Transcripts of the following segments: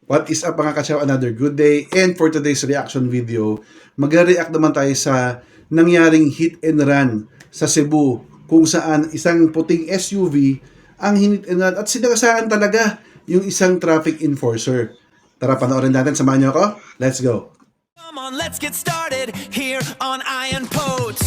What is up mga kachaw? Another good day. And for today's reaction video, magre-react naman tayo sa nangyaring hit and run sa Cebu kung saan isang puting SUV ang hinit and run at sinagasaan talaga yung isang traffic enforcer. Tara, panoorin natin. Samahan niyo ako. Let's go. Come on, let's get started here on Iron Poets.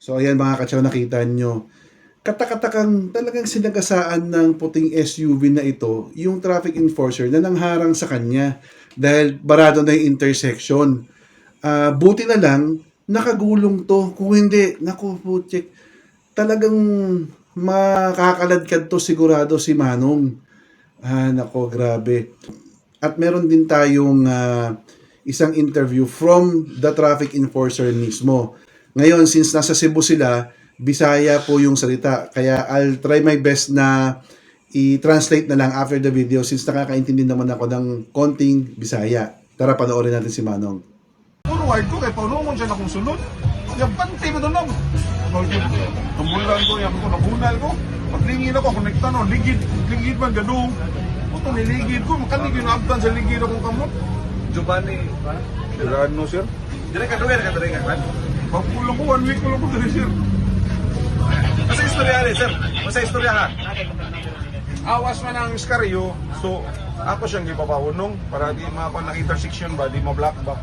So ayan mga kachaw, nakita nyo. Katakatakang talagang sinagasaan ng puting SUV na ito yung traffic enforcer na nangharang sa kanya dahil barado na yung intersection. Buti na lang, nakagulong to. Kung hindi, naku putik, talagang makakaladkad to sigurado si Manong. Nako, grabe. At meron din tayong isang interview from the traffic enforcer mismo. Ngayon, since nasa Cebu sila, Bisaya po yung salita. Kaya I'll try my best na i-translate na lang after the video since nakakaintindi naman ako ng konting Bisaya. Tara, panoorin natin si Manong. Forward ko kay paunungon siya na kung sunod. Yung panty mo doon lang. Tumbulan ko, yung nabunal ko. Paglingin ako, konekta no, ligid man gadong. Ito niligid ko, makalig yung abdan sa ligid akong kamot. Giovanni, Sirano, sir. dire ka duwer ka dire ka man. Pagpulang ko, 1 week ko lang ko dali, sir. Asa istorya ni sir? Asa istorya ha? Awas man ang iskaryo, so ako siyang gipapahunong para di mapa ng intersection ba, di ma-block ba.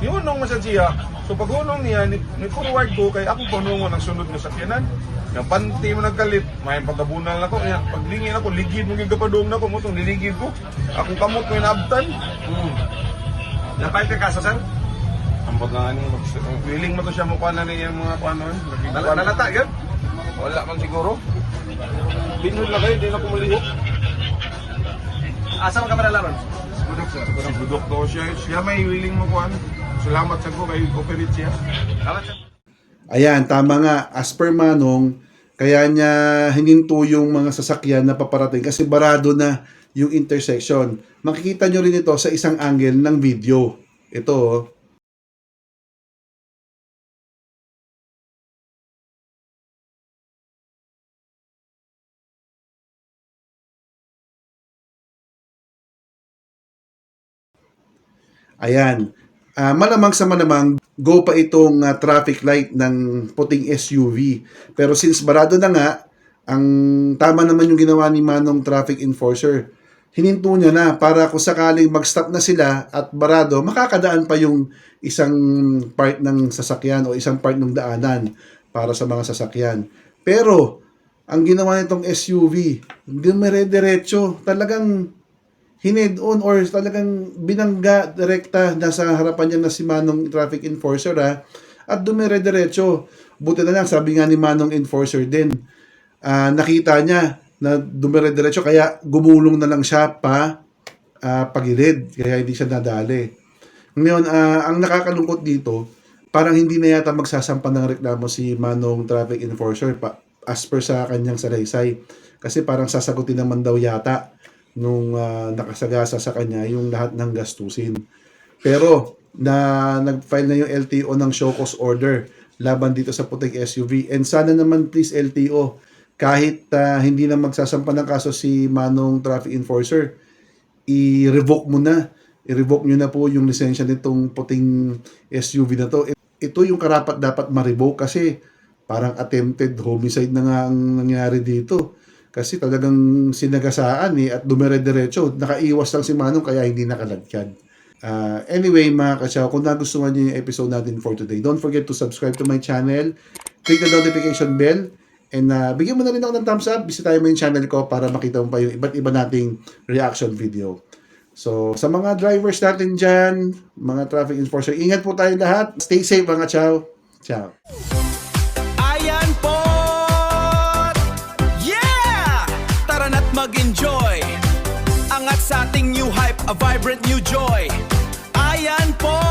Ihunong mo sa siya. So pag hunong niya, ni-forward ko kay ako panungon ang sunod nga sakyanan. Yung panty mo nagkalit, may pagkabunal na ko. Paglingin ako, ligid mo gigapadong na ko mo itong niligid ko. Akong kamot mo inabtan. Napay ka kaso sir? Ambot na ani, willing mo to siya mukha na niya mga paano. Nalata yun? Wala man siguro. Binod na kayo, di na kumulihok. Asa man ka malalaron? Budok sir. Budok to siya. Siya may willing mo kuhan. Salamat sa ko kay operate siya. Salamat sir. Ayan, tama nga. As per Manong, kaya niya hininto yung mga sasakyan na paparating kasi barado na yung intersection. Makikita nyo rin ito sa isang angle ng video. Ito, oh. Ayan. Malamang sa malamang, go pa itong traffic light ng puting SUV. Pero since barado na nga, ang tama naman yung ginawa ni Manong traffic enforcer. Hininto niya na para kung sakaling mag-stop na sila at barado, makakadaan pa yung isang part ng sasakyan o isang part ng daanan para sa mga sasakyan. Pero, ang ginawa nitong SUV, dumire-diretso, talagang hined on or talagang binangga direkta nasa harapan niya na si Manong traffic enforcer at dumire-diretso. Buti na lang, sabi nga ni Manong enforcer din, nakita niya na dumire-diretso kaya gumulong na lang siya pagilid kaya hindi siya nadali. Ngayon, ang nakakalungkot dito, parang hindi na yata magsasampa ng reklamo si Manong traffic enforcer as per sa kanyang salaysay kasi parang sasagutin naman daw yata nung nakasagasa sa kanya yung lahat ng gastusin. Pero nag-file na yung LTO ng show cause order laban dito sa puting SUV. And sana naman please LTO, kahit hindi na magsasampa ng kaso si Manong traffic enforcer, i-revoke mo na. I-revoke nyo na po yung lisensya nitong puting SUV na to. Ito yung karapat dapat ma-revoke kasi parang attempted homicide na nga ang nangyari dito. Kasi talagang sinagasaan at dumire-diretso. Nakaiwas lang si Manong kaya hindi nakalagkad. Anyway, mga kasyaw, kung nagustuhan niyo yung episode natin for today, don't forget to subscribe to my channel, click the notification bell, and bigyan mo na rin ako ng thumbs up, bisitahin mo yung channel ko para makita mo pa yung iba't iba nating reaction video. So, sa mga drivers natin dyan, mga traffic enforcer, ingat po tayo lahat. Stay safe mga chow. Ciao. Ayan po! Yeah! Tara na't mag-enjoy. Angat sa ating new hype, a vibrant new joy. Ayan po!